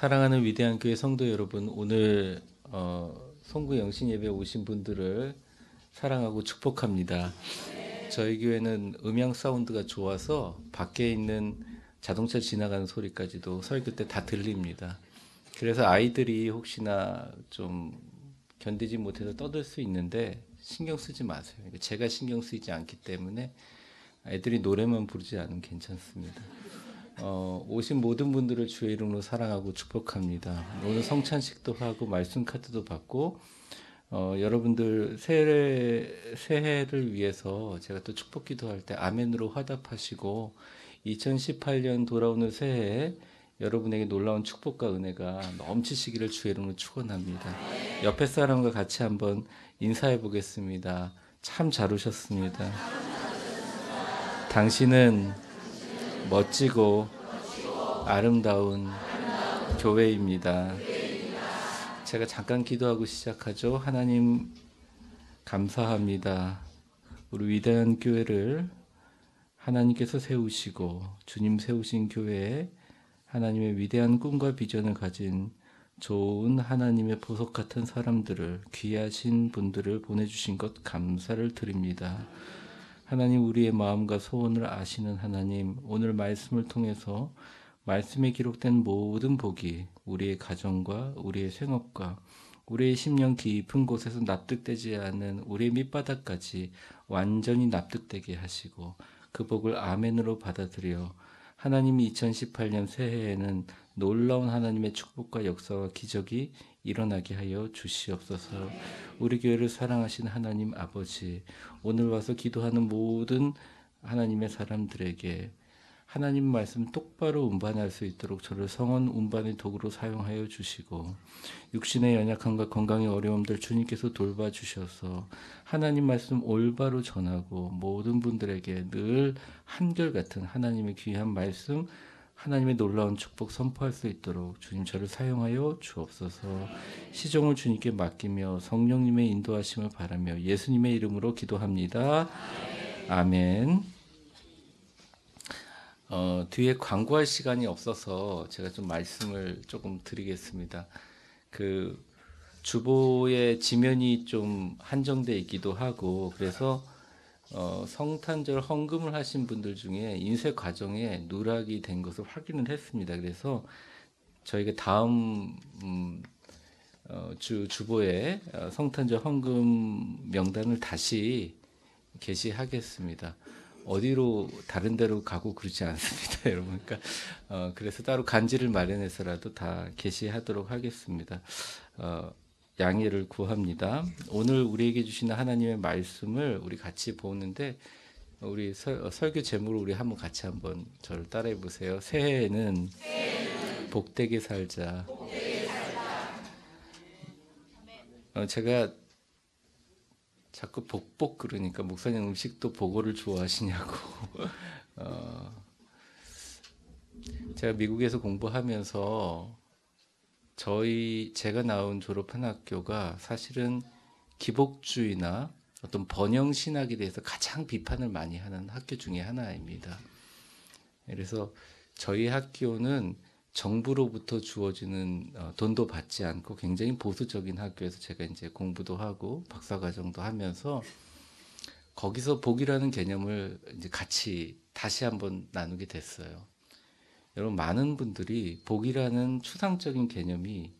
사랑하는 위대한 교회 성도 여러분, 오늘 송구 영신 예배 오신 분들을 사랑하고 축복합니다. 저희 교회는 음향 사운드가 좋아서 밖에 있는 자동차 지나가는 소리까지도 설교 때 다 들립니다. 그래서 아이들이 혹시나 좀 견디지 못해서 떠들 수 있는데 신경 쓰지 마세요. 제가 신경 쓰이지 않기 때문에 애들이 노래만 부르지 않으면 괜찮습니다. 오신 모든 분들을 주의 이름으로 사랑하고 축복합니다. 오늘 성찬식도 하고 말씀 카드도 받고 여러분들 새해를 위해서 제가 또 축복 기도할 때 아멘으로 화답하시고 2018년 돌아오는 새해에 여러분에게 놀라운 축복과 은혜가 넘치시기를 주의 이름으로 축원합니다. 옆에 사람과 같이 한번 인사해 보겠습니다. 참 잘 오셨습니다. 당신은 멋지고 아름다운 교회입니다. 제가 잠깐 기도하고 시작하죠. 하나님 감사합니다. 우리 위대한 교회를 하나님께서 세우시고 주님 세우신 교회에 하나님의 위대한 꿈과 비전을 가진 좋은 하나님의 보석 같은 사람들을, 귀하신 분들을 보내주신 것 감사를 드립니다. 하나님, 우리의 마음과 소원을 아시는 하나님, 오늘 말씀을 통해서 말씀에 기록된 모든 복이 우리의 가정과 우리의 생업과 우리의 심령 깊은 곳에서 납득되지 않는 우리의 밑바닥까지 완전히 납득되게 하시고 그 복을 아멘으로 받아들여 하나님이 2018년 새해에는 놀라운 하나님의 축복과 역사와 기적이 일어나게 하여 주시옵소서. 우리 교회를 사랑하신 하나님 아버지, 오늘 와서 기도하는 모든 하나님의 사람들에게 하나님 말씀 똑바로 운반할 수 있도록 저를 성원 운반의 도구로 사용하여 주시고 육신의 연약함과 건강의 어려움들 주님께서 돌봐주셔서 하나님 말씀 올바로 전하고 모든 분들에게 늘 한결같은 하나님의 귀한 말씀, 하나님의 놀라운 축복 선포할 수 있도록 주님 저를 사용하여 주옵소서. 시종을 주님께 맡기며 성령님의 인도하심을 바라며 예수님의 이름으로 기도합니다. 아멘. 뒤에 광고할 시간이 없어서 제가 좀 말씀을 조금 드리겠습니다. 그 주보의 지면이 좀 한정돼 있기도 하고 그래서 성탄절 헌금을 하신 분들 중에 인쇄 과정에 누락이 된 것을 확인을 했습니다. 그래서 저희가 다음 주보에 성탄절 헌금 명단을 다시 게시하겠습니다. 어디로 다른 데로 가고 그러지 않습니다, 여러분. 그러니까 그래서 따로 간지를 마련해서라도 다 게시하도록 하겠습니다. 양해를 구합니다. 오늘 우리에게 주시는 하나님의 말씀을 우리 같이 보는데 우리 설교 제목으로 우리 한번 같이 한번 저를 따라해 보세요. 새해에는 복되게 살자. 제가 자꾸 복복 그러니까 목사님 음식도 보고를 좋아하시냐고. 제가 미국에서 공부하면서 제가 나온 졸업한 학교가 사실은 기복주의나 어떤 번영 신학에 대해서 가장 비판을 많이 하는 학교 중에 하나입니다. 그래서 저희 학교는 정부로부터 주어지는 돈도 받지 않고 굉장히 보수적인 학교에서 제가 이제 공부도 하고 박사과정도 하면서 거기서 복이라는 개념을 이제 같이 다시 한번 나누게 됐어요. 여러분, 많은 분들이 복이라는 추상적인 개념이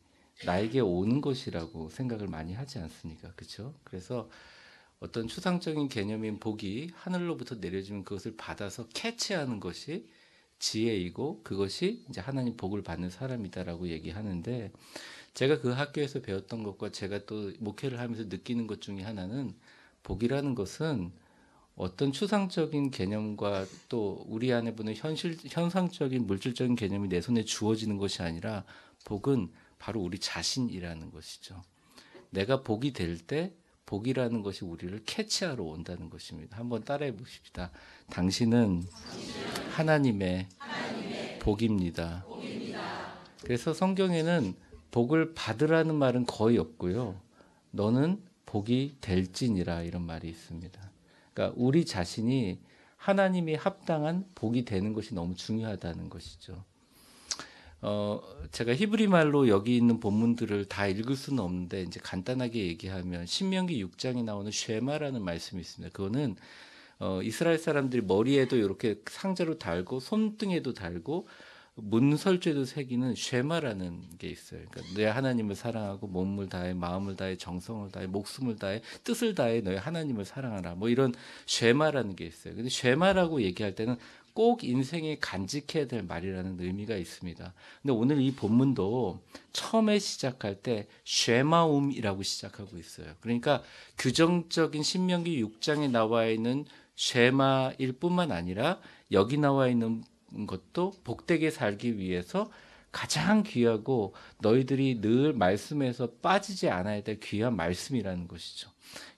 나에게 오는 것이라고 생각을 많이 하지 않습니까? 그렇죠? 그래서 어떤 추상적인 개념인 복이 하늘로부터 내려지면 그것을 받아서 캐치하는 것이 지혜이고 그것이 이제 하나님 복을 받는 사람이다라고 얘기하는데 제가 그 학교에서 배웠던 것과 제가 또 목회를 하면서 느끼는 것 중에 하나는 복이라는 것은 어떤 추상적인 개념과 또 우리 안에 보는 현상적인 물질적인 개념이 내 손에 주어지는 것이 아니라 복은 바로 우리 자신이라는 것이죠. 내가 복이 될 때 복이라는 것이 우리를 캐치하러 온다는 것입니다. 한번 따라해 보십시다. 당신은 하나님의 복입니다. 그래서 성경에는 복을 받으라는 말은 거의 없고요. 너는 복이 될지니라 이런 말이 있습니다. 그러니까 우리 자신이 하나님이 합당한 복이 되는 것이 너무 중요하다는 것이죠. 제가 히브리 말로 여기 있는 본문들을 다 읽을 수는 없는데 이제 간단하게 얘기하면 신명기 6장에 나오는 쉐마라는 말씀이 있습니다. 그거는 이스라엘 사람들이 머리에도 이렇게 상자로 달고 손등에도 달고 문설주에도 새기는 쉐마라는 게 있어요. 그러니까 내 하나님을 사랑하고 몸을 다해 마음을 다해 정성을 다해 목숨을 다해 뜻을 다해 너의 하나님을 사랑하라. 뭐 이런 쉐마라는 게 있어요. 근데 쉐마라고 얘기할 때는 꼭 인생에 간직해야 될 말이라는 의미가 있습니다. 근데 오늘 이 본문도 처음에 시작할 때 쉐마움이라고 시작하고 있어요. 그러니까 규정적인 신명기 6장에 나와 있는 쉐마일 뿐만 아니라 여기 나와 있는 것도 복되게 살기 위해서 가장 귀하고 너희들이 늘 말씀에서 빠지지 않아야 될 귀한 말씀이라는 것이죠.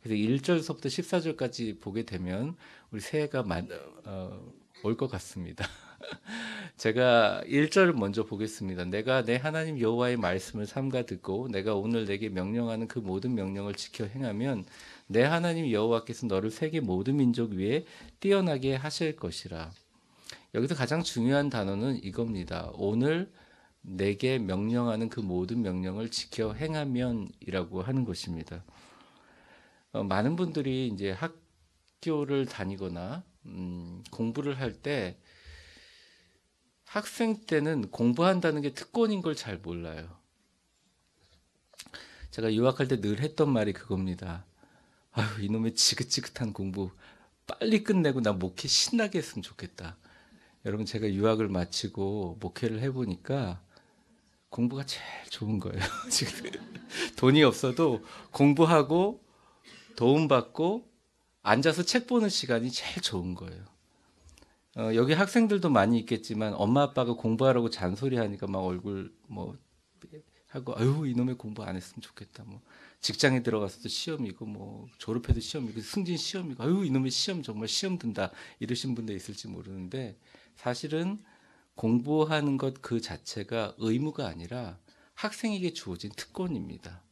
그래서 1절서부터 14절까지 보게 되면 우리 새해가 올 것 같습니다. 제가 1절을 먼저 보겠습니다. 내가 내 하나님 여호와의 말씀을 삼가 듣고 내가 오늘 내게 명령하는 그 모든 명령을 지켜 행하면 내 하나님 여호와께서 너를 세계 모든 민족 위에 뛰어나게 하실 것이라. 여기서 가장 중요한 단어는 이겁니다. 오늘 내게 명령하는 그 모든 명령을 지켜 행하면이라고 하는 것입니다. 많은 분들이 이제 학교를 다니거나 공부를 할 때 학생 때는 공부한다는 게 특권인 걸 잘 몰라요. 제가 유학할 때 늘 했던 말이 그겁니다. 아유, 이놈의 지긋지긋한 공부 빨리 끝내고 나 목회 신나게 했으면 좋겠다. 여러분, 제가 유학을 마치고 목회를 해보니까 공부가 제일 좋은 거예요. 지금 돈이 없어도 공부하고 도움받고 앉아서 책 보는 시간이 제일 좋은 거예요. 여기 학생들도 많이 있겠지만 엄마 아빠가 공부하라고 잔소리하니까 막 얼굴 뭐 하고 아유 이놈의 공부 안 했으면 좋겠다. 뭐 직장에 들어가서도 시험이고 뭐 졸업해도 시험이고 승진 시험이고 아유 이놈의 시험 정말 시험 든다 이러신 분도 있을지 모르는데 사실은 공부하는 것 그 자체가 의무가 아니라 학생에게 주어진 특권입니다.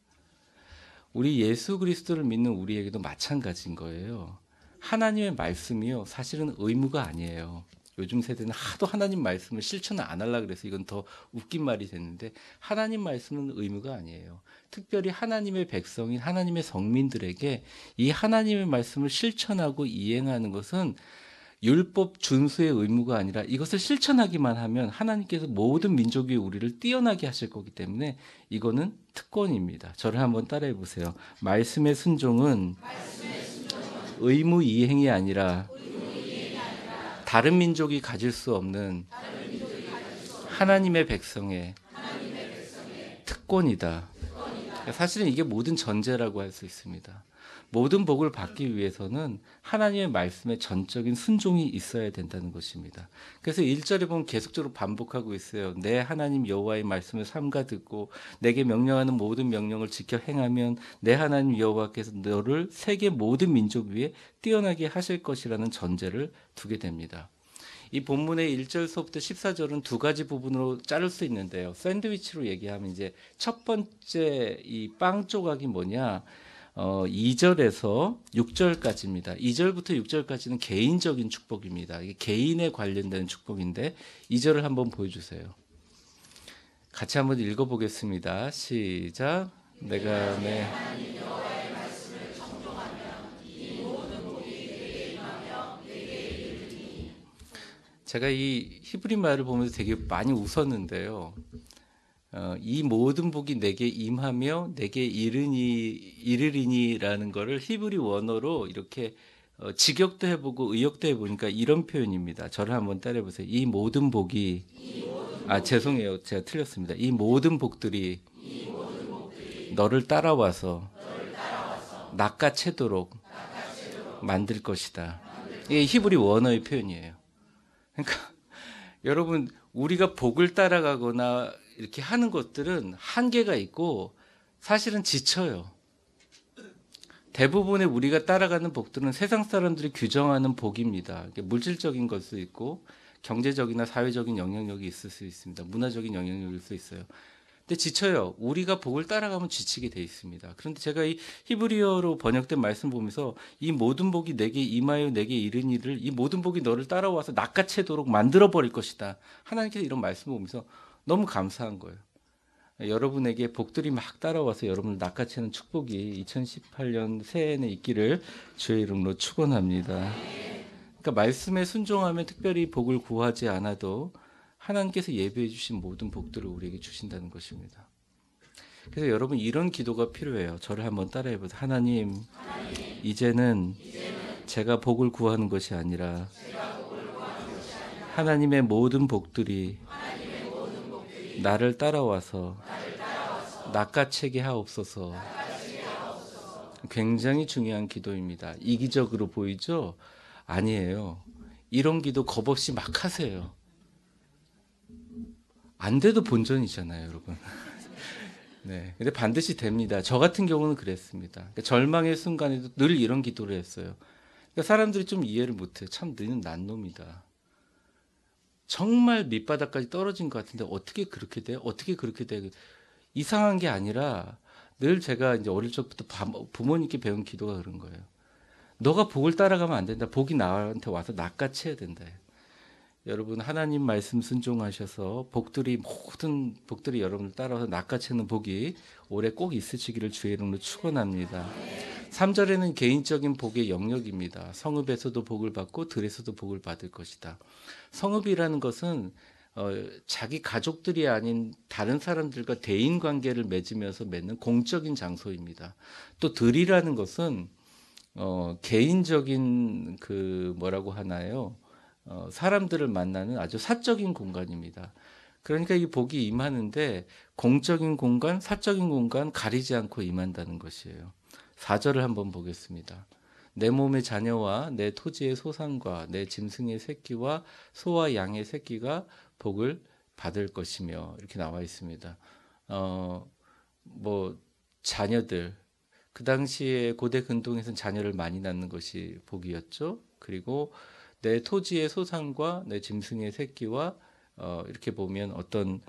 우리 예수 그리스도를 믿는 우리에게도 마찬가지인 거예요. 하나님의 말씀이요 사실은 의무가 아니에요. 요즘 세대는 하도 하나님 말씀을 실천을 안 하려고 그래서 이건 더 웃긴 말이 됐는데 하나님 말씀은 의무가 아니에요. 특별히 하나님의 백성인 하나님의 성민들에게 이 하나님의 말씀을 실천하고 이행하는 것은 율법 준수의 의무가 아니라 이것을 실천하기만 하면 하나님께서 모든 민족 위에 우리를 뛰어나게 하실 거기 때문에 이거는 특권입니다. 저를 한번 따라해 보세요. 말씀의 순종은 의무 이행이 아니라 다른 민족이 가질 수 없는 하나님의 백성의 특권이다. 사실은 이게 모든 전제라고 할 수 있습니다. 모든 복을 받기 위해서는 하나님의 말씀에 전적인 순종이 있어야 된다는 것입니다. 그래서 1절에 보면 계속적으로 반복하고 있어요. 내 하나님 여호와의 말씀을 삼가 듣고 내게 명령하는 모든 명령을 지켜 행하면 내 하나님 여호와께서 너를 세계 모든 민족 위에 뛰어나게 하실 것이라는 전제를 두게 됩니다. 이 본문의 1절서부터 14절은 두 가지 부분으로 자를 수 있는데요. 샌드위치로 얘기하면 이제 첫 번째 이 빵 조각이 뭐냐? 2절에서 6절까지입니다. 2절부터 6절까지는 개인적인 축복입니다. 이게 개인에 관련된 축복인데 2절을 한번 보여주세요. 같이 한번 읽어보겠습니다. 시작. 내가 내 제가 이 히브리 말을 보면서 되게 많이 웃었는데요. 이 모든 복이 내게 임하며 내게 이르리니라는 거를 히브리 원어로 이렇게 직역도 해보고 의역도 해보니까 이런 표현입니다. 저를 한번 따라해보세요. 이 모든 복이 죄송해요. 제가 틀렸습니다. 이 모든 복들이 너를 따라와서 낚아채도록 만들 것이다. 이게 히브리 원어의 표현이에요. 그러니까 여러분 우리가 복을 따라가거나 이렇게 하는 것들은 한계가 있고 사실은 지쳐요. 대부분의 우리가 따라가는 복들은 세상 사람들이 규정하는 복입니다. 물질적인 걸 수 있고 경제적이나 사회적인 영향력이 있을 수 있습니다. 문화적인 영향력일 수 있어요. 근데 지쳐요. 우리가 복을 따라가면 지치게 돼 있습니다. 그런데 제가 이 히브리어로 번역된 말씀 보면서 이 모든 복이 내게 임하여 내게 이르니를 이 모든 복이 너를 따라와서 낚아채도록 만들어 버릴 것이다. 하나님께서 이런 말씀 보면서 너무 감사한 거예요. 여러분에게 복들이 막 따라와서 여러분을 낚아채는 축복이 2018년 새해에는 있기를 주의 이름으로 축원합니다. 그러니까 말씀에 순종하면 특별히 복을 구하지 않아도 하나님께서 예비해 주신 모든 복들을 우리에게 주신다는 것입니다. 그래서 여러분 이런 기도가 필요해요. 저를 한번 따라해 보세요. 하나님, 이제는 제가 복을 구하는 것이 아니라 하나님의 모든 복들이 나를 따라와서 낚아채게 하옵소서. 굉장히 중요한 기도입니다. 이기적으로 보이죠? 아니에요. 이런 기도 겁없이 막 하세요. 안 돼도 본전이잖아요, 여러분. 네, 근데 반드시 됩니다. 저 같은 경우는 그랬습니다. 그러니까 절망의 순간에도 늘 이런 기도를 했어요. 그러니까 사람들이 좀 이해를 못해요. 참 너는 난 놈이다. 정말 밑바닥까지 떨어진 것 같은데 어떻게 그렇게 돼? 어떻게 그렇게 돼? 이상한 게 아니라 늘 제가 이제 어릴 적부터 부모님께 배운 기도가 그런 거예요. 너가 복을 따라가면 안 된다. 복이 나한테 와서 낚아채야 된다. 여러분 하나님 말씀 순종하셔서 모든 복들이 여러분을 따라와서 낚아채는 복이 올해 꼭 있으시기를 주의 이름으로 축원합니다. 3절에는 개인적인 복의 영역입니다. 성읍에서도 복을 받고 들에서도 복을 받을 것이다. 성읍이라는 것은 자기 가족들이 아닌 다른 사람들과 대인 관계를 맺으면서 맺는 공적인 장소입니다. 또 들이라는 것은 개인적인 그 뭐라고 하나요? 사람들을 만나는 아주 사적인 공간입니다. 그러니까 이 복이 임하는데 공적인 공간, 사적인 공간 가리지 않고 임한다는 것이에요. 4절을 한번 보겠습니다. 내 몸의 자녀와 내 토지의 소산과 내 짐승의 새끼와 소와 양의 새끼가 복을 받을 것이며 이렇게 나와 있습니다. 자녀들 그 당시에 고대 근동에서는 자녀를 많이 낳는 것이 복이었죠. 그리고 내 토지의 소산과 내 짐승의 새끼와 이렇게 보면 어떤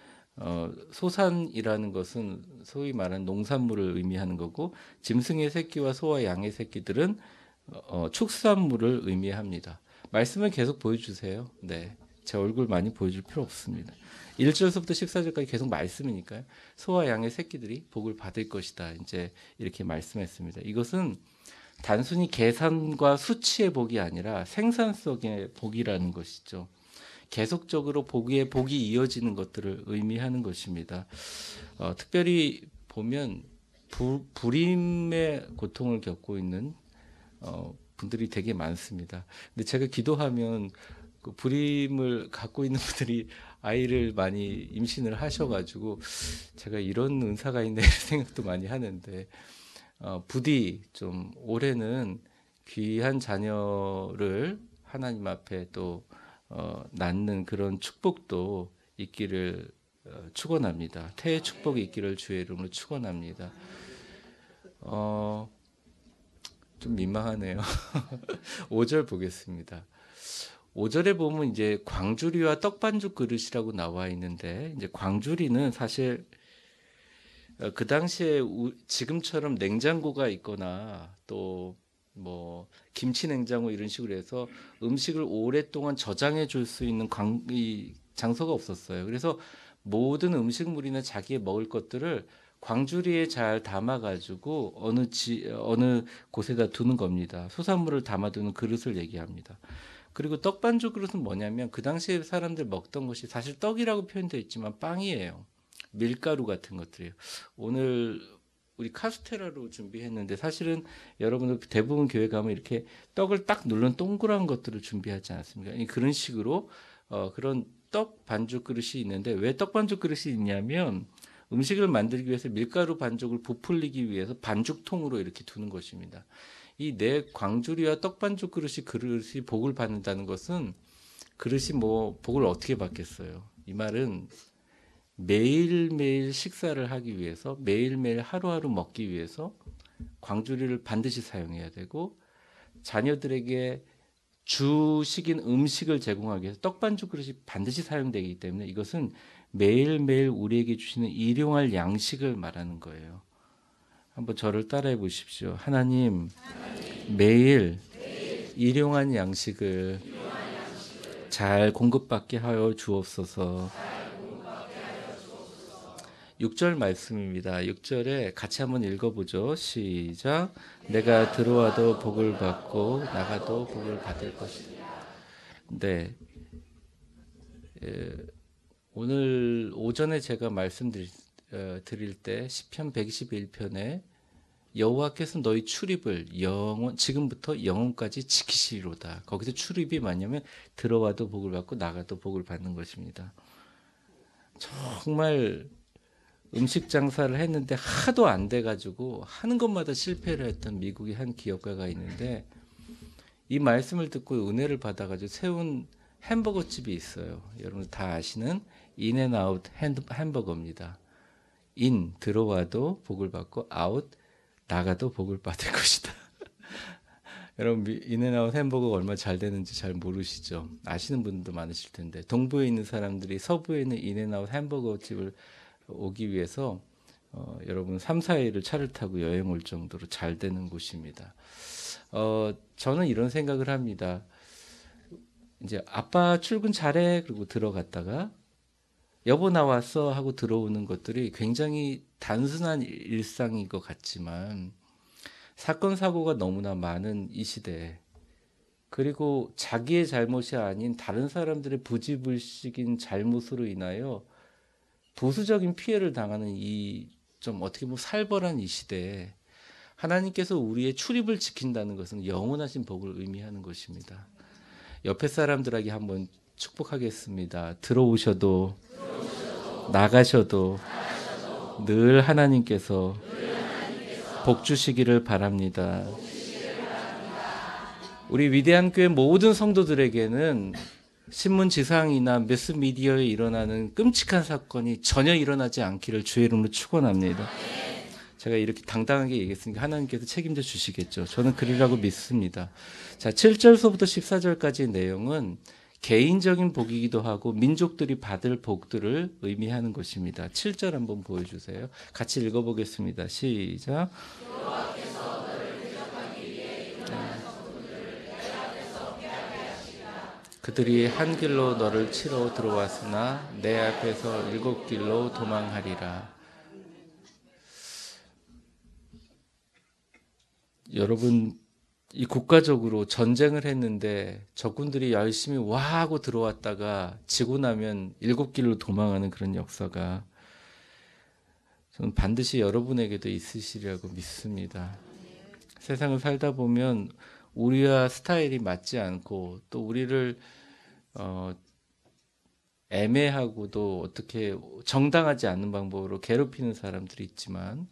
소산이라는 것은 소위 말하는 농산물을 의미하는 거고 짐승의 새끼와 소와 양의 새끼들은 축산물을 의미합니다. 말씀을 계속 보여주세요. 네, 제 얼굴 많이 보여줄 필요 없습니다. 1절서부터 14절까지 계속 말씀이니까요. 소와 양의 새끼들이 복을 받을 것이다. 이제 이렇게 말씀했습니다. 이것은 단순히 계산과 수치의 복이 아니라 생산성의 복이라는 것이죠. 계속적으로 복이 이어지는 것들을 의미하는 것입니다. 특별히 보면 불임의 고통을 겪고 있는 분들이 되게 많습니다. 근데 제가 기도하면 그 불임을 갖고 있는 분들이 아이를 많이 임신을 하셔가지고 제가 이런 은사가 있네 생각도 많이 하는데 부디 좀 올해는 귀한 자녀를 하나님 앞에 또 낳는 그런 축복도 있기를 축원합니다. 태의 축복이 있기를 주의 이름으로 축원합니다. 좀 민망하네요. 5절 보겠습니다. 5절에 보면 이제 광주리와 떡반죽 그릇이라고 나와 있는데 이제 광주리는 사실 그 당시에 지금처럼 냉장고가 있거나 또 뭐 김치 냉장고 이런 식으로 해서 음식을 오랫동안 저장해 줄 수 있는 장소가 없었어요. 그래서 모든 음식물이나 자기의 먹을 것들을 광주리에 잘 담아가지고 어느 곳에다 두는 겁니다. 수산물을 담아두는 그릇을 얘기합니다. 그리고 떡반죽 그릇은 뭐냐면 그 당시에 사람들 먹던 것이 사실 떡이라고 표현되어 있지만 빵이에요. 밀가루 같은 것들이에요. 오늘 우리 카스테라로 준비했는데 사실은 여러분들 대부분 교회 가면 이렇게 떡을 딱 누른 동그란 것들을 준비하지 않습니까? 그런 식으로 그런 떡 반죽 그릇이 있는데 왜 떡 반죽 그릇이 있냐면 음식을 만들기 위해서 밀가루 반죽을 부풀리기 위해서 반죽통으로 이렇게 두는 것입니다. 이 내 광주리와 떡 반죽 그릇이 복을 받는다는 것은 그릇이 뭐 복을 어떻게 받겠어요? 이 말은 매일매일 식사를 하기 위해서 매일매일 하루하루 먹기 위해서 광주리를 반드시 사용해야 되고 자녀들에게 주식인 음식을 제공하기 위해서 떡반죽 그릇이 반드시 사용되기 때문에 이것은 매일매일 우리에게 주시는 일용할 양식을 말하는 거예요. 한번 저를 따라해 보십시오. 하나님, 매일 일용한 양식을 잘 공급받게 하여 주옵소서. 6절 말씀입니다. 6절에 같이 한번 읽어보죠. 시작. 내가 들어와도 복을 받고 나가도 복을 받을 것이다. 네. 오늘 오전에 제가 드릴 때 시편 121편에 여호와께서 너희 출입을 지금부터 영원까지 지키시리로다. 거기서 출입이 뭐냐면 들어와도 복을 받고 나가도 복을 받는 것입니다. 정말 음식 장사를 했는데 하도 안 돼가지고 하는 것마다 실패를 했던 미국의 한 기업가가 있는데 이 말씀을 듣고 은혜를 받아가지고 세운 햄버거 집이 있어요. 여러분 다 아시는 인앤아웃 햄버거입니다. 인 들어와도 복을 받고 아웃 나가도 복을 받을 것이다. 여러분 인앤아웃 햄버거가 얼마나 잘 되는지 잘 모르시죠? 아시는 분도 많으실 텐데 동부에 있는 사람들이 서부에 있는 인앤아웃 햄버거 집을 오기 위해서 여러분 3, 4일을 차를 타고 여행 올 정도로 잘 되는 곳입니다. 저는 이런 생각을 합니다. 이제 아빠 출근 잘해 그리고 들어갔다가 여보 나왔어 하고 들어오는 것들이 굉장히 단순한 일상인 것 같지만 사건 사고가 너무나 많은 이 시대에 그리고 자기의 잘못이 아닌 다른 사람들의 부지불식인 잘못으로 인하여 부수적인 피해를 당하는 이 좀 어떻게 보면 살벌한 이 시대에 하나님께서 우리의 출입을 지킨다는 것은 영원하신 복을 의미하는 것입니다. 옆에 사람들에게 한번 축복하겠습니다. 들어오셔도 나가셔도 늘 하나님께서 복 주시기를 바랍니다. 우리 위대한 교회 모든 성도들에게는 신문지상이나 매스미디어에 일어나는 끔찍한 사건이 전혀 일어나지 않기를 주의 이름으로 축원합니다. 제가 이렇게 당당하게 얘기했으니까 하나님께서 책임져 주시겠죠. 저는 그리라고 믿습니다. 자, 7절서부터 14절까지 내용은 개인적인 복이기도 하고 민족들이 받을 복들을 의미하는 것입니다. 7절 한번 보여주세요. 같이 읽어보겠습니다. 시작. 그들이 한 길로 너를 치러 들어왔으나 내 앞에서 7길로 도망하리라. 여러분 이 국가적으로 전쟁을 했는데 적군들이 열심히 와 하고 들어왔다가 지고 나면 7길로 도망하는 그런 역사가 저는 반드시 여러분에게도 있으시리라고 믿습니다. 세상을 살다 보면 우리와 스타일이 맞지 않고 또 우리를 애매하고도 어떻게 정당하지 않는 방법으로 괴롭히는 사람들이 있지만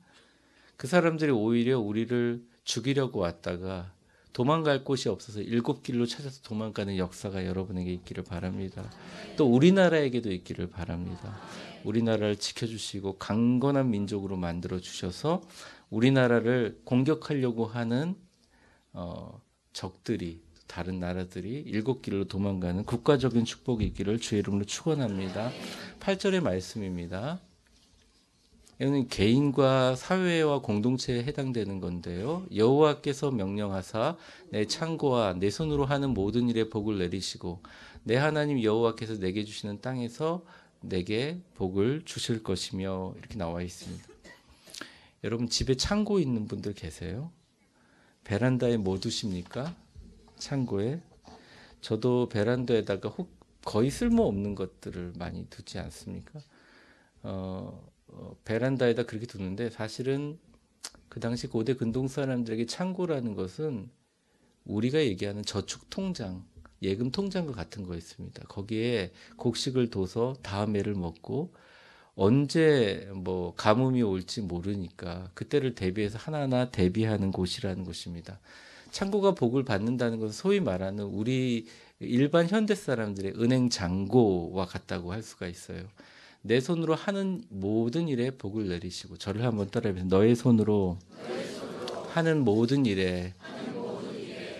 그 사람들이 오히려 우리를 죽이려고 왔다가 도망갈 곳이 없어서 7길로 찾아서 도망가는 역사가 여러분에게 있기를 바랍니다. 또 우리나라에게도 있기를 바랍니다. 우리나라를 지켜주시고 강건한 민족으로 만들어 주셔서 우리나라를 공격하려고 하는 적들이 다른 나라들이 7길로 도망가는 국가적인 축복이 있기를 주의 이름으로 축원합니다. 8절의 말씀입니다. 이는 개인과 사회와 공동체에 해당되는 건데요. 여호와께서 명령하사 내 창고와 내 손으로 하는 모든 일에 복을 내리시고 내 하나님 여호와께서 내게 주시는 땅에서 내게 복을 주실 것이며 이렇게 나와 있습니다. 여러분 집에 창고 있는 분들 계세요? 베란다에 뭐 두십니까? 창고에? 저도 베란다에다가 거의 쓸모없는 것들을 많이 두지 않습니까? 베란다에다 그렇게 두는데 사실은 그 당시 고대 근동 사람들에게 창고라는 것은 우리가 얘기하는 저축통장, 예금통장과 같은 거였습니다. 거기에 곡식을 둬서 다음 해를 먹고 언제 뭐 가뭄이 올지 모르니까 그때를 대비해서 하나하나 대비하는 곳이라는 것입니다. 창고가 복을 받는다는 것은 소위 말하는 우리 일반 현대 사람들의 은행 잔고와 같다고 할 수가 있어요. 내 손으로 하는 모든 일에 복을 내리시고 저를 한번 따라해보세요. 너의 손으로 하는 모든 일에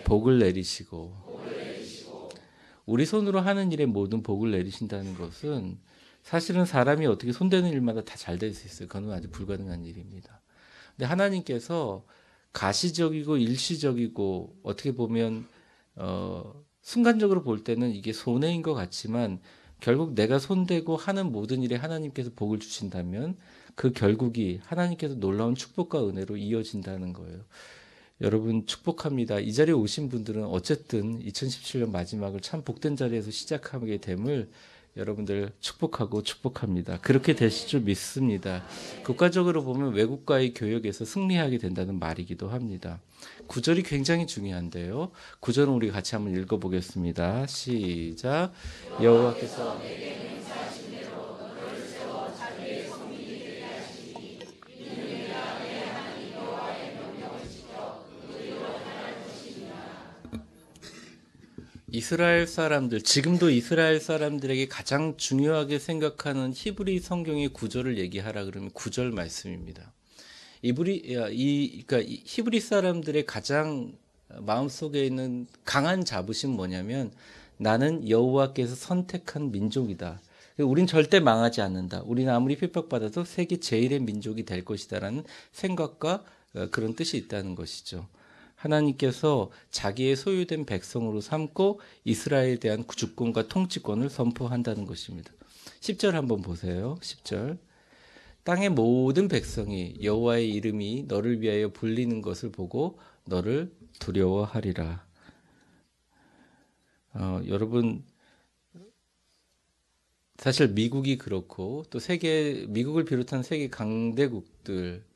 복을 내리시고 우리 손으로 하는 일에 모든 복을 내리신다는 것은 사실은 사람이 어떻게 손대는 일마다 다 잘 될 수 있어요. 그건 아주 불가능한 일입니다. 근데 하나님께서 가시적이고 일시적이고 어떻게 보면 순간적으로 볼 때는 이게 손해인 것 같지만 결국 내가 손대고 하는 모든 일에 하나님께서 복을 주신다면 그 결국이 하나님께서 놀라운 축복과 은혜로 이어진다는 거예요. 여러분 축복합니다. 이 자리에 오신 분들은 어쨌든 2017년 마지막을 참 복된 자리에서 시작하게 됨을 여러분들 축복합니다. 그렇게 되실 줄 믿습니다. 국가적으로 보면 외국과의 교역에서 승리하게 된다는 말이기도 합니다. 구절이 굉장히 중요한데요. 구절은 우리 같이 한번 읽어보겠습니다. 시작. 여호와께서 이스라엘 사람들, 지금도 이스라엘 사람들에게 가장 중요하게 생각하는 히브리 성경의 구절을 얘기하라 그러면 구절 말씀입니다. 그러니까 히브리 사람들의 가장 마음속에 있는 강한 자부심 뭐냐면 나는 여호와께서 선택한 민족이다. 우린 절대 망하지 않는다. 우리는 아무리 핍박받아도 세계 제일의 민족이 될 것이다라는 생각과 그런 뜻이 있다는 것이죠. 하나님께서 자기의 소유된 백성으로 삼고 이스라엘에 대한 주권과 통치권을 선포한다는 것입니다. 10절 한번 보세요. 10절. 땅의 모든 백성이 여호와의 이름이 너를 위하여 불리는 것을 보고 너를 두려워하리라. 여러분 사실 미국이 그렇고 또 미국을 비롯한 세계 강대국들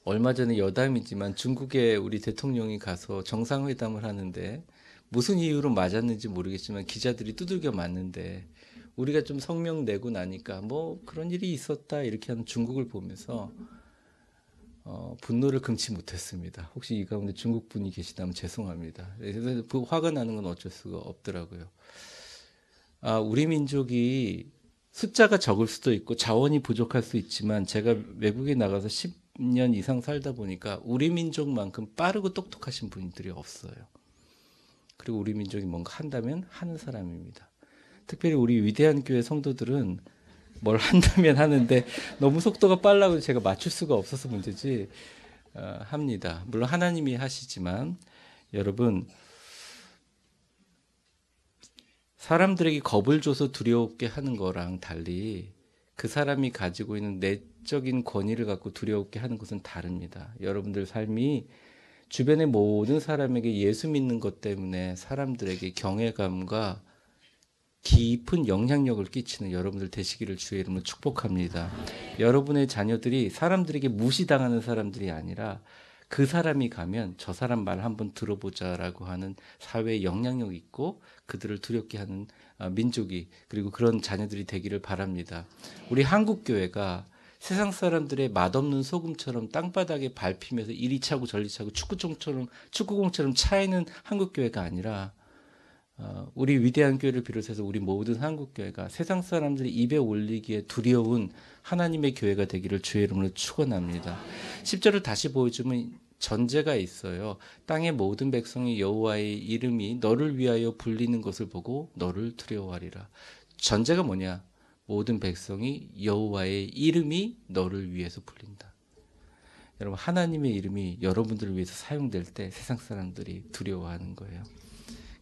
얼마 전에 여담이지만 중국에 우리 대통령이 가서 정상회담을 하는데 무슨 이유로 맞았는지 모르겠지만 기자들이 두들겨 맞는데 우리가 좀 성명 내고 나니까 뭐 그런 일이 있었다 이렇게 하는 중국을 보면서 분노를 금치 못했습니다. 혹시 이 가운데 중국 분이 계시다면 죄송합니다. 그래서 화가 나는 건 어쩔 수가 없더라고요. 우리 민족이 숫자가 적을 수도 있고 자원이 부족할 수 있지만 제가 외국에 나가서 10년 이상 살다 보니까 우리 민족만큼 빠르고 똑똑하신 분들이 없어요. 그리고 우리 민족이 뭔가 한다면 하는 사람입니다. 특별히 우리 위대한 교회 성도들은 뭘 한다면 하는데 너무 속도가 빨라고 제가 맞출 수가 없어서 문제지 합니다. 물론 하나님이 하시지만 여러분 사람들에게 겁을 줘서 두려웠게 하는 거랑 달리 그 사람이 가지고 있는 내적인 권위를 갖고 두려웠게 하는 것은 다릅니다. 여러분들 삶이 주변의 모든 사람에게 예수 믿는 것 때문에 사람들에게 경외감과 깊은 영향력을 끼치는 여러분들 되시기를 주의 이름으로 축복합니다. 여러분의 자녀들이 사람들에게 무시당하는 사람들이 아니라 그 사람이 가면 저 사람 말 한번 들어보자라고 하는 사회에 영향력 있고 그들을 두렵게 하는 민족이 그리고 그런 자녀들이 되기를 바랍니다. 우리 한국교회가 세상 사람들의 맛없는 소금처럼 땅바닥에 밟히면서 이리 차고 저리 차고 축구공처럼 차이는 한국교회가 아니라 우리 위대한 교회를 비롯해서 우리 모든 한국교회가 세상 사람들이 입에 올리기에 두려운 하나님의 교회가 되기를 주의 이름으로 축원합니다. 10절을 다시 보여주면 전제가 있어요. 땅의 모든 백성이 여호와의 이름이 너를 위하여 불리는 것을 보고 너를 두려워하리라. 전제가 뭐냐? 모든 백성이 여호와의 이름이 너를 위해서 불린다. 여러분 하나님의 이름이 여러분들을 위해서 사용될 때 세상 사람들이 두려워하는 거예요.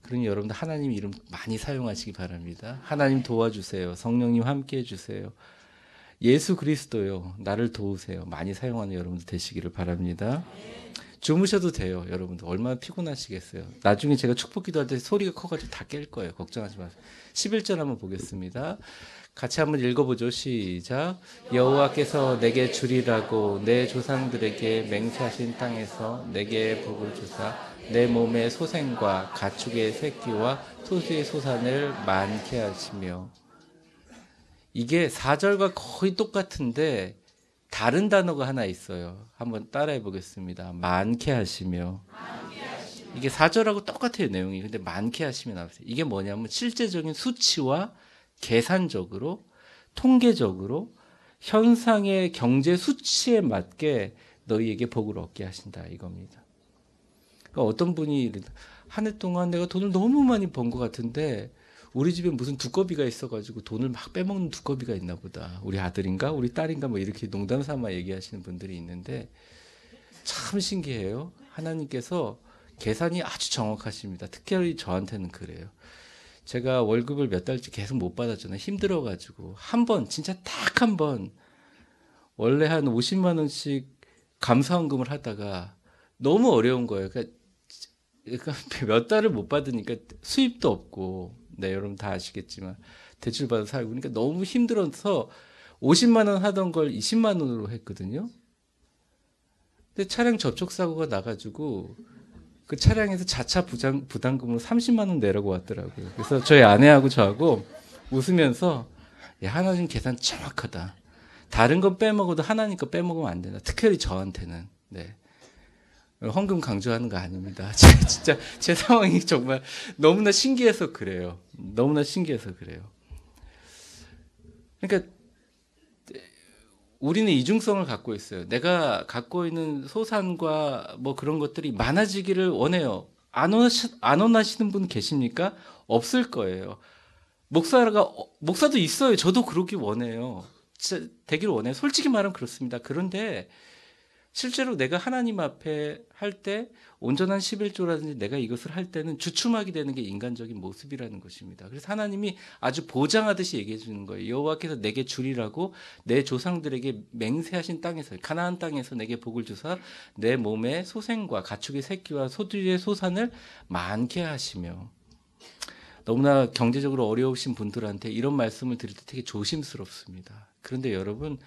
그러니 여러분들 하나님 이름 많이 사용하시기 바랍니다. 하나님 도와주세요. 성령님 함께 해주세요. 예수 그리스도요. 나를 도우세요. 많이 사용하는 여러분들 되시기를 바랍니다. 주무셔도 돼요. 여러분들 얼마나 피곤하시겠어요. 나중에 제가 축복 기도할 때 소리가 커가지고 다 깰 거예요. 걱정하지 마세요. 11절 한번 보겠습니다. 같이 한번 읽어보죠. 시작. 여호와께서 내게 주리라고 내 조상들에게 맹세하신 땅에서 내게 복을 주사 내 몸의 소생과 가축의 새끼와 소수의 소산을 많게 하시며. 이게 4절과 거의 똑같은데 다른 단어가 하나 있어요. 한번 따라해 보겠습니다. 많게 하시며. 이게 4절하고 똑같아요, 내용이. 근데 많게 하시면 나왔어요. 이게 뭐냐면 실제적인 수치와 계산적으로 통계적으로 현상의 경제 수치에 맞게 너희에게 복을 얻게 하신다 이겁니다. 그러니까 어떤 분이 한 해 동안 내가 돈을 너무 많이 번 것 같은데 우리 집에 무슨 두꺼비가 있어가지고 돈을 막 빼먹는 두꺼비가 있나 보다. 우리 아들인가 우리 딸인가 뭐 이렇게 농담 삼아 얘기하시는 분들이 있는데 참 신기해요. 하나님께서 계산이 아주 정확하십니다. 특별히 저한테는 그래요. 제가 월급을 몇 달째 계속 못 받았잖아요. 힘들어가지고 한 번, 진짜 딱 한 번, 원래 한 50만 원씩 감사원금을 하다가 너무 어려운 거예요. 그러니까 몇 달을 못 받으니까 수입도 없고, 네, 여러분 다 아시겠지만 대출받아 살고 그러니까 너무 힘들어서 50만 원 하던 걸 20만 원으로 했거든요. 근데 차량 접촉 사고가 나가지고 그 차량에서 자차 부담금으로 30만 원 내라고 왔더라고요. 그래서 저희 아내하고 저하고 웃으면서 야, 하나님 계산 정확하다. 다른 건 빼먹어도 하나님 거 빼먹으면 안 된다. 특별히 저한테는. 네. 헌금 강조하는 거 아닙니다. 진짜 제 상황이 정말 너무나 신기해서 그래요. 너무나 신기해서 그래요. 그러니까 우리는 이중성을 갖고 있어요. 내가 갖고 있는 소산과 뭐 그런 것들이 많아지기를 원해요. 안 원하시는 분 계십니까? 없을 거예요. 목사도 있어요. 저도 그러기 원해요. 진짜 되기를 원해요. 솔직히 말하면 그렇습니다. 그런데 실제로 내가 하나님 앞에 할 때 온전한 11조라든지 내가 이것을 할 때는 주춤하게 되는 게 인간적인 모습이라는 것입니다. 그래서 하나님이 아주 보장하듯이 얘기해 주는 거예요. 여호와께서 내게 주리라고 내 조상들에게 맹세하신 땅에서 가나안 땅에서 내게 복을 주사 내 몸에 소생과 가축의 새끼와 소들의 소산을 많게 하시며 너무나 경제적으로 어려우신 분들한테 이런 말씀을 드릴 때 되게 조심스럽습니다. 그런데 여러분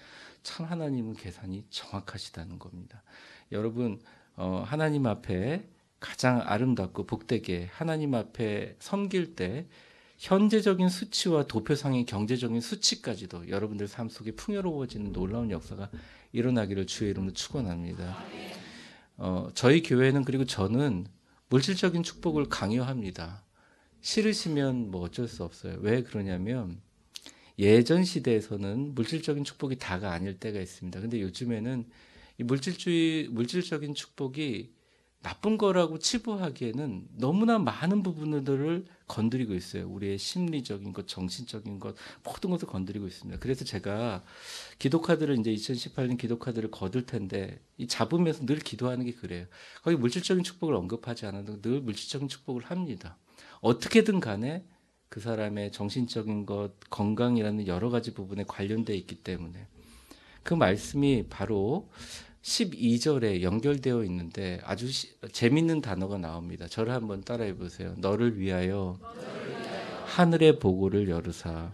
참 하나님은 계산이 정확하시다는 겁니다. 여러분 하나님 앞에 가장 아름답고 복되게 하나님 앞에 섬길 때 현재적인 수치와 도표상의 경제적인 수치까지도 여러분들 삶 속에 풍요로워지는 놀라운 역사가 일어나기를 주의 이름으로 축원합니다. 저희 교회는 그리고 저는 물질적인 축복을 강요합니다. 싫으시면 뭐 어쩔 수 없어요. 왜 그러냐면 예전 시대에서는 물질적인 축복이 다가 아닐 때가 있습니다. 근데 요즘에는 이 물질적인 축복이 나쁜 거라고 치부하기에는 너무나 많은 부분들을 건드리고 있어요. 우리의 심리적인 것, 정신적인 것, 모든 것을 건드리고 있습니다. 그래서 제가 기도카드를 이제 2018년 기도카드를 거둘 텐데 이 잡으면서 늘 기도하는 게 그래요. 거기 물질적인 축복을 언급하지 않아도 늘 물질적인 축복을 합니다. 어떻게든 간에 그 사람의 정신적인 것, 건강이라는 여러 가지 부분에 관련되어 있기 때문에 그 말씀이 바로 12절에 연결되어 있는데 아주 재밌는 단어가 나옵니다. 저를 한번 따라해 보세요. 너를 위하여 하늘의 보고를 열으사.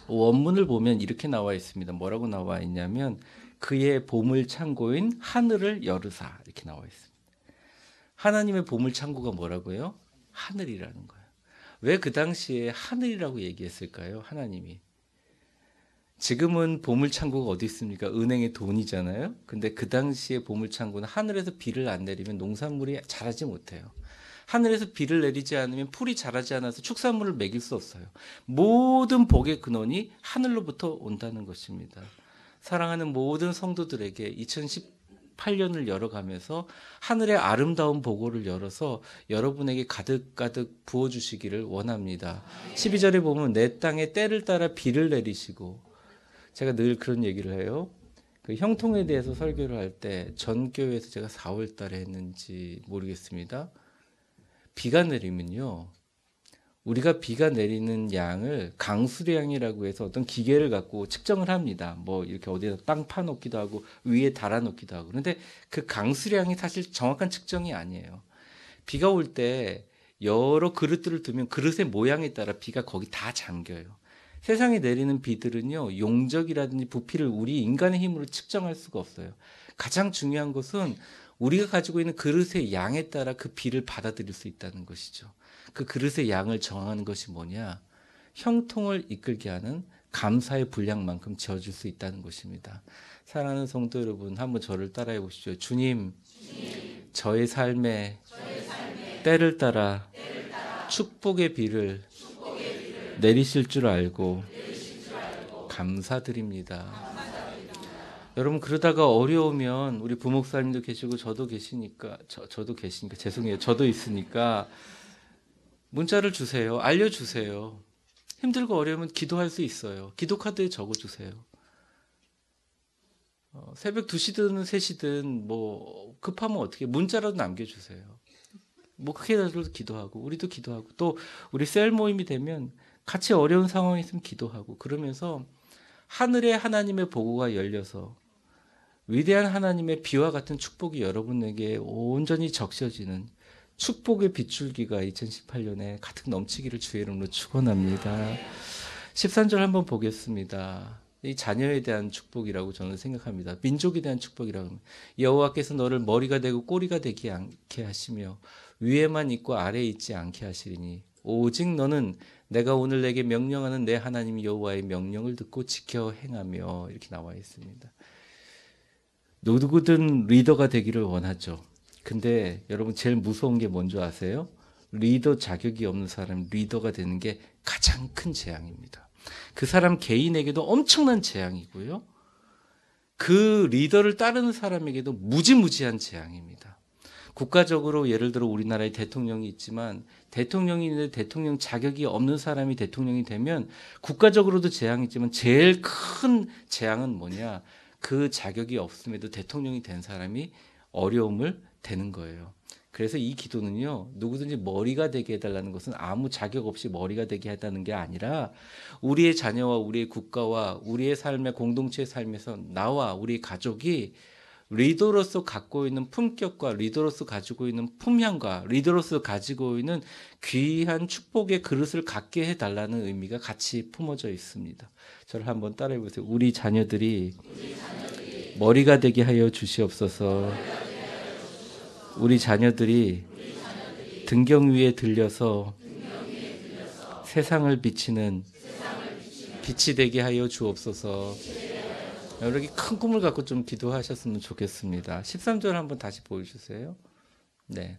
원문을 보면 이렇게 나와 있습니다. 뭐라고 나와 있냐면 그의 보물 창고인 하늘을 열으사 이렇게 나와 있습니다. 하나님의 보물 창고가 뭐라고요? 하늘이라는 거예요. 왜 그 당시에 하늘이라고 얘기했을까요? 하나님이. 지금은 보물창고가 어디 있습니까? 은행에 돈이잖아요. 근데 그 당시에 보물창고는 하늘에서 비를 안 내리면 농산물이 자라지 못해요. 하늘에서 비를 내리지 않으면 풀이 자라지 않아서 축산물을 먹일 수 없어요. 모든 복의 근원이 하늘로부터 온다는 것입니다. 사랑하는 모든 성도들에게 2018년을 열어가면서 하늘의 아름다운 보고를 열어서 여러분에게 가득가득 부어주시기를 원합니다. 12절에 보면 내 땅에 때를 따라 비를 내리시고 제가 늘 그런 얘기를 해요. 그 형통에 대해서 설교를 할 때 전교회에서 제가 4월 달에 했는지 모르겠습니다. 비가 내리면요. 우리가 비가 내리는 양을 강수량이라고 해서 어떤 기계를 갖고 측정을 합니다. 뭐 이렇게 어디다 땅 파놓기도 하고 위에 달아놓기도 하고. 그런데 그 강수량이 사실 정확한 측정이 아니에요. 비가 올 때 여러 그릇들을 두면 그릇의 모양에 따라 비가 거기 다 잠겨요. 세상에 내리는 비들은요, 용적이라든지 부피를 우리 인간의 힘으로 측정할 수가 없어요. 가장 중요한 것은 우리가 가지고 있는 그릇의 양에 따라 그 비를 받아들일 수 있다는 것이죠. 그 그릇의 양을 정하는 것이 뭐냐? 형통을 이끌게 하는 감사의 분량만큼 지어줄 수 있다는 것입니다. 사랑하는 성도 여러분, 한번 저를 따라해 보십시오. 주님, 저의 삶에 때를 따라 축복의 비를 내리실 줄 알고 감사드립니다. 여러분 그러다가 어려우면 우리 부목사님도 계시고 저도 계시니까 저도 계시니까 죄송해요. 저도 있으니까 문자를 주세요. 알려주세요. 힘들고 어려우면 기도할 수 있어요. 기도 카드에 적어주세요. 새벽 2시든 3시든 뭐 급하면 어떻게 문자라도 남겨주세요. 뭐 크게라도 기도하고 우리도 기도하고 또 우리 셀 모임이 되면 같이 어려운 상황이 있으면 기도하고 그러면서 하늘에 하나님의 보고가 열려서 위대한 하나님의 비와 같은 축복이 여러분에게 온전히 적셔지는 축복의 빗줄기가 2018년에 가득 넘치기를 주의 이름으로 축원합니다. 13절 한번 보겠습니다. 이 자녀에 대한 축복이라고 저는 생각합니다. 민족에 대한 축복이라고 합니다. 여호와께서 너를 머리가 되고 꼬리가 되지 않게 하시며 위에만 있고 아래에 있지 않게 하시리니 오직 너는 내가 오늘 내게 명령하는 내 하나님 여호와의 명령을 듣고 지켜 행하며 이렇게 나와 있습니다. 누구든 리더가 되기를 원하죠. 근데 여러분 제일 무서운 게 뭔지 아세요? 리더 자격이 없는 사람이 리더가 되는 게 가장 큰 재앙입니다. 그 사람 개인에게도 엄청난 재앙이고요. 그 리더를 따르는 사람에게도 무지무지한 재앙입니다. 국가적으로 예를 들어 우리나라에 대통령이 있지만 대통령이 있는데 대통령 자격이 없는 사람이 대통령이 되면 국가적으로도 재앙이 있지만 제일 큰 재앙은 뭐냐? 그 자격이 없음에도 대통령이 된 사람이 어려움을 되는 거예요. 그래서 이 기도는요, 누구든지 머리가 되게 해달라는 것은 아무 자격 없이 머리가 되게 해달라는 게 아니라 우리의 자녀와 우리의 국가와 우리의 삶의 공동체의 삶에서 나와 우리 가족이 리더로서 갖고 있는 품격과 리더로서 가지고 있는 품향과 리더로서 가지고 있는 귀한 축복의 그릇을 갖게 해달라는 의미가 같이 품어져 있습니다. 저를 한번 따라해 보세요. 우리 자녀들이 머리가 되게 하여 주시옵소서. 우리 자녀들이 등경 위에 들려서 세상을 비치는 빛이 되게 하여 주옵소서. 여러분 큰 꿈을 갖고 좀 기도하셨으면 좋겠습니다. 13절 한번 다시 보여주세요. 네.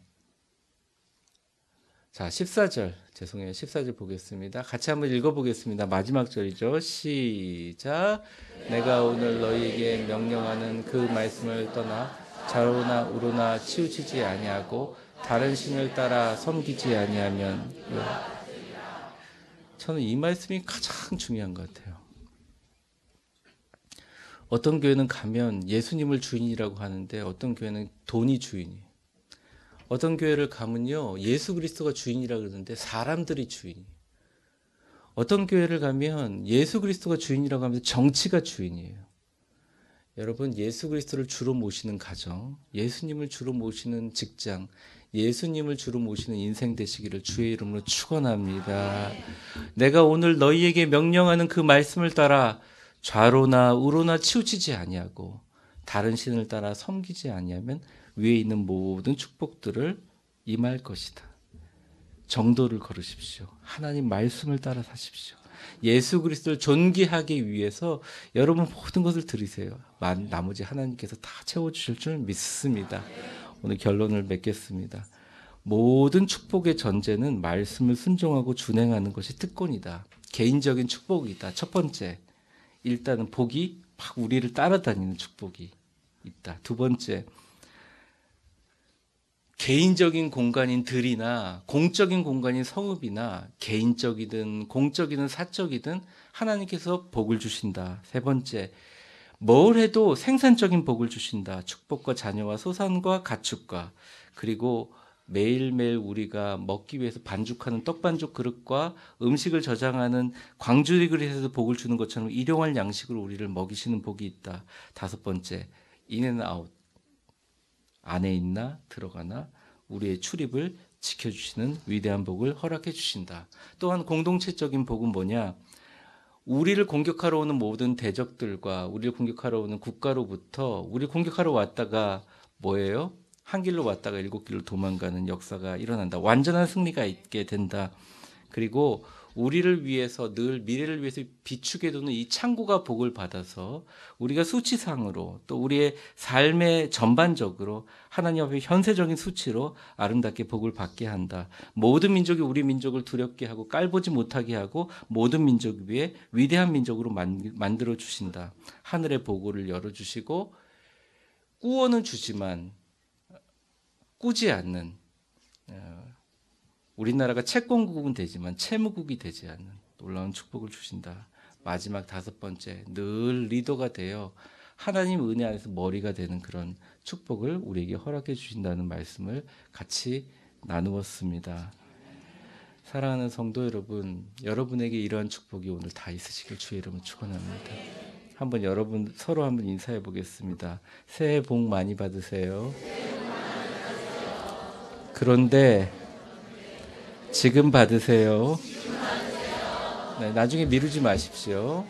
자, 14절. 죄송해요. 14절 보겠습니다. 같이 한번 읽어보겠습니다. 마지막 절이죠. 시작. 내가 오늘 너희에게 명령하는 그 말씀을 떠나 좌로나 우로나 치우치지 아니하고 다른 신을 따라 섬기지 아니하면 저는 이 말씀이 가장 중요한 것 같아요. 어떤 교회는 가면 예수님을 주인이라고 하는데 어떤 교회는 돈이 주인이에요. 어떤 교회를 가면요 예수 그리스도가 주인이라고 그러는데 사람들이 주인이에요. 어떤 교회를 가면 예수 그리스도가 주인이라고 하면서 정치가 주인이에요. 여러분 예수 그리스도를 주로 모시는 가정, 예수님을 주로 모시는 직장, 예수님을 주로 모시는 인생 되시기를 주의 이름으로 축원합니다. 내가 오늘 너희에게 명령하는 그 말씀을 따라 좌로나 우로나 치우치지 아니하고 다른 신을 따라 섬기지 아니하면 위에 있는 모든 축복들을 임할 것이다. 정도를 걸으십시오. 하나님 말씀을 따라 사십시오. 예수 그리스도를 존귀하기 위해서 여러분 모든 것을 드리세요. 나머지 하나님께서 다 채워주실 줄 믿습니다. 오늘 결론을 맺겠습니다. 모든 축복의 전제는 말씀을 순종하고 준행하는 것이 특권이다. 개인적인 축복이다. 첫 번째, 일단은 복이 막 우리를 따라다니는 축복이 있다. 두 번째, 개인적인 공간인 들이나 공적인 공간인 성읍이나 개인적이든 공적이든 사적이든 하나님께서 복을 주신다. 세 번째, 뭘 해도 생산적인 복을 주신다. 축복과 자녀와 소산과 가축과 그리고 매일매일 우리가 먹기 위해서 반죽하는 떡반죽 그릇과 음식을 저장하는 광주리 그릇에서 복을 주는 것처럼 일용할 양식으로 우리를 먹이시는 복이 있다. 다섯 번째, 인앤아웃. 안에 있나 들어가나 우리의 출입을 지켜주시는 위대한 복을 허락해 주신다. 또한 공동체적인 복은 뭐냐? 우리를 공격하러 오는 모든 대적들과 우리를 공격하러 오는 국가로부터 우리를 공격하러 왔다가 뭐예요? 한 길로 왔다가 일곱 길로 도망가는 역사가 일어난다. 완전한 승리가 있게 된다. 그리고 우리를 위해서 늘 미래를 위해서 비추게 두는 이 창고가 복을 받아서 우리가 수치상으로 또 우리의 삶의 전반적으로 하나님 앞에 현세적인 수치로 아름답게 복을 받게 한다. 모든 민족이 우리 민족을 두렵게 하고 깔보지 못하게 하고 모든 민족 위에 위대한 민족으로 만들어 주신다. 하늘의 보고를 열어주시고 꾸어는 주지만 꾸지 않는 우리나라가 채권국은 되지만 채무국이 되지 않는 놀라운 축복을 주신다. 마지막 다섯 번째, 늘 리더가 되어 하나님 은혜 안에서 머리가 되는 그런 축복을 우리에게 허락해 주신다는 말씀을 같이 나누었습니다. 사랑하는 성도 여러분, 여러분에게 이러한 축복이 오늘 다 있으시길 주의 이름으로 축원합니다. 한번 여러분 서로 한번 인사해 보겠습니다. 새해 복 많이 받으세요. 그런데 지금 받으세요. 네, 나중에 미루지 마십시오.